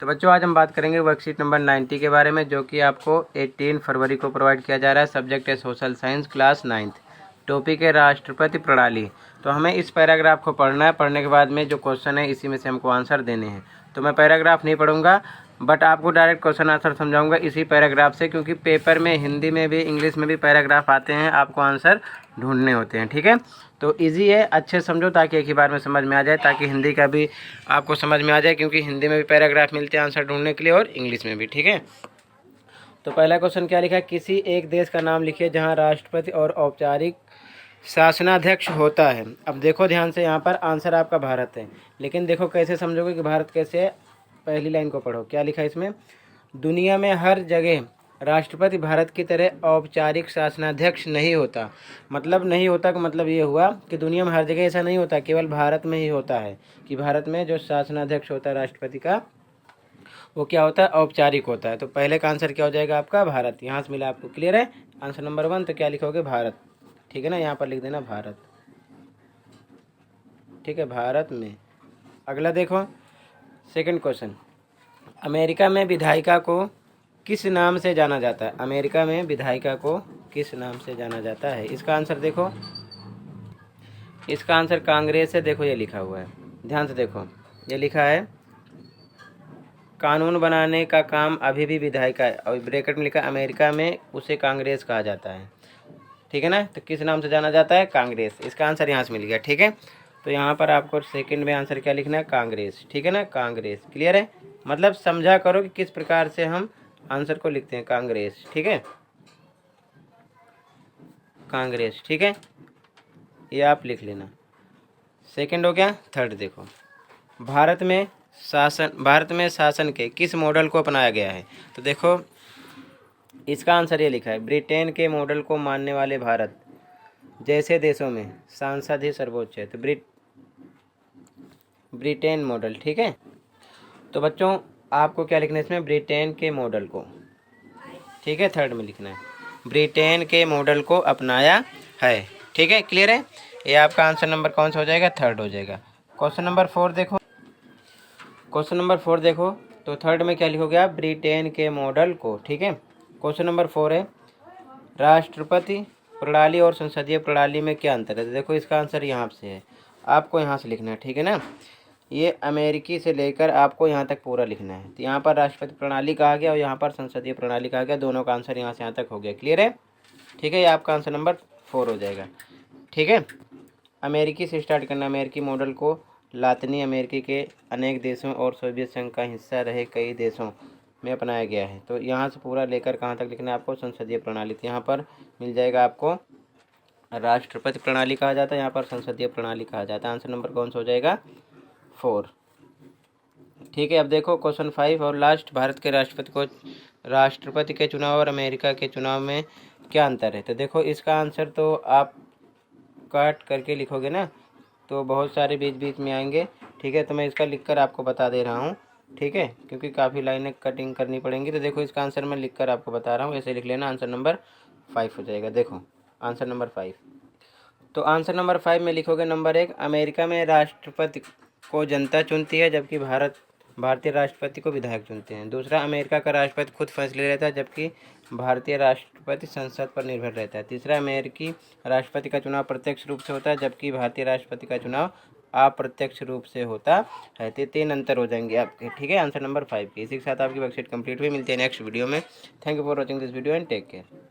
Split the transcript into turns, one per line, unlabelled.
तो बच्चों आज हम बात करेंगे वर्कशीट नंबर 90 के बारे में, जो कि आपको 18 फरवरी को प्रोवाइड किया जा रहा है। सब्जेक्ट है social science, class 9th। Topic है राष्ट्रपति प्रणाली। तो हमें इस पैराग्राफ को पढ़ना है। पढ़ने के बाद में जो क्वेश्चन है इसी में से हमको आंसर देने हैं। तो मैं पैराग्राफ नहीं पढ़ूंगा, बट आपको डायरेक्ट क्वेश्चन आंसर समझाऊंगा इसी पैराग्राफ से, क्योंकि पेपर में हिंदी में भी इंग्लिश में भी पैराग्राफ आते हैं, आपको आंसर ढूंढने होते हैं। ठीक है, तो इजी है, अच्छे समझो ताकि एक ही बार में समझ में आ जाए, ताकि हिंदी का भी आपको समझ में आ जाए, क्योंकि हिंदी में भी पैराग्राफ मिलते हैं आंसर ढूंढने के लिए और इंग्लिश में भी। ठीक है, तो पहला क्वेश्चन क्या लिखा है, किसी एक देश का नाम लिखिए जहां राष्ट्रपति और औपचारिक शासनाध्यक्ष होता है। अब देखो ध्यान से, यहाँ पर आंसर आपका भारत है, लेकिन देखो कैसे समझोगे कि भारत कैसे है। पहली लाइन को पढ़ो, क्या लिखा है इसमें, दुनिया में हर जगह राष्ट्रपति भारत की तरह औपचारिक शासनाध्यक्ष नहीं होता। मतलब नहीं होता का मतलब ये हुआ कि दुनिया में हर जगह ऐसा नहीं होता, केवल भारत में ही होता है कि भारत में जो शासनाध्यक्ष होता है राष्ट्रपति का, वो क्या होता है, औपचारिक होता है। तो पहले का आंसर क्या हो जाएगा आपका, भारत। यहाँ से मिला आपको, क्लियर है। आंसर नंबर 1, तो क्या लिखोगे, भारत। ठीक है ना, यहाँ पर लिख देना भारत। ठीक है, भारत में। अगला देखो, सेकंड क्वेश्चन, अमेरिका में विधायिका को किस नाम से जाना जाता है। अमेरिका में विधायिका को किस नाम से जाना जाता है। इसका आंसर देखो, इसका आंसर कांग्रेस है। देखो ये लिखा हुआ है, ध्यान से देखो, ये लिखा है कानून बनाने का काम अभी भी विधायिका है, और ब्रैकेट में लिखा अमेरिका में उसे कांग्रेस कहा जाता है। ठीक है ना, तो किस नाम से जाना जाता है, कांग्रेस। इसका आंसर यहाँ से मिल गया। ठीक है, तो यहाँ पर आपको सेकंड में आंसर क्या लिखना है, कांग्रेस। ठीक है ना, कांग्रेस। क्लियर है, मतलब समझा करो कि किस प्रकार से हम आंसर को लिखते हैं, कांग्रेस। ठीक है, कांग्रेस। ठीक है, ये आप लिख लेना। सेकंड हो गया। थर्ड देखो, भारत में शासन के किस मॉडल को अपनाया गया है। तो देखो इसका आंसर ये लिखा है, ब्रिटेन के मॉडल को मानने वाले भारत जैसे देशों में सांसद ही सर्वोच्च है। तो ब्रिटेन मॉडल। ठीक है, तो बच्चों आपको क्या लिखना है इसमें, ब्रिटेन के मॉडल को। ठीक है, थर्ड में लिखना है, ब्रिटेन के मॉडल को अपनाया है। ठीक है, क्लियर है। ये आपका आंसर नंबर कौन सा हो जाएगा, थर्ड हो जाएगा। क्वेश्चन नंबर 4 देखो, क्वेश्चन नंबर 4 देखो, तो थर्ड में क्या लिखोगे आप, ब्रिटेन के मॉडल को। ठीक है, क्वेश्चन नंबर 4 है, राष्ट्रपति प्रणाली और संसदीय प्रणाली में क्या अंतर है। तो देखो इसका आंसर यहाँ से है, आपको यहाँ से लिखना है। ठीक है ना, ये अमेरिकी से लेकर आपको यहाँ तक पूरा लिखना है। तो यहाँ पर राष्ट्रपति प्रणाली कहा गया और यहाँ पर संसदीय प्रणाली कहा गया, दोनों का आंसर यहाँ से यहाँ तक हो गया। क्लियर है। ठीक है, ये आपका आंसर नंबर 4 हो जाएगा। ठीक है, अमेरिकी से स्टार्ट करना, अमेरिकी मॉडल को लातिनी अमेरिकी के अनेक देशों और सोवियत संघ का हिस्सा रहे कई देशों में अपनाया गया है। तो यहाँ से पूरा लेकर कहाँ तक लिखना है आपको, संसदीय प्रणाली। तो यहाँ पर मिल जाएगा आपको, राष्ट्रपति प्रणाली कहा जाता है, यहाँ पर संसदीय प्रणाली कहा जाता है। आंसर नंबर कौन सा हो जाएगा, 4। ठीक है, अब देखो क्वेश्चन 5 और लास्ट, भारत के राष्ट्रपति के चुनाव और अमेरिका के चुनाव में क्या अंतर है। तो देखो इसका आंसर तो आप काट करके लिखोगे ना, तो बहुत सारे बीच बीच में आएंगे। ठीक है, तो मैं इसका लिखकर आपको बता दे रहा हूँ। ठीक है, क्योंकि काफ़ी लाइनें कटिंग करनी पड़ेंगी। तो देखो इसका आंसर मैं लिखकर आपको बता रहा हूँ, ऐसे लिख लेना। आंसर नंबर 5 हो जाएगा। देखो आंसर नंबर 5, तो आंसर नंबर 5 में लिखोगे, नंबर 1, अमेरिका में राष्ट्रपति को जनता चुनती है, जबकि भारतीय राष्ट्रपति को विधायक चुनते हैं। दूसरा, अमेरिका का राष्ट्रपति खुद फैसले लेता है, जबकि भारतीय राष्ट्रपति संसद पर निर्भर रहता है। तीसरा, अमेरिकी राष्ट्रपति का चुनाव प्रत्यक्ष रूप से होता है, जबकि भारतीय राष्ट्रपति का चुनाव अप्रत्यक्ष रूप से होता है। तो 3 अंतर हो जाएंगे आपके। ठीक है, आंसर नंबर 5 की। इसी के साथ आपकी वर्कशीट कंप्लीट हुई। मिलती है नेक्स्ट वीडियो में। Thank you for watching this video and take care.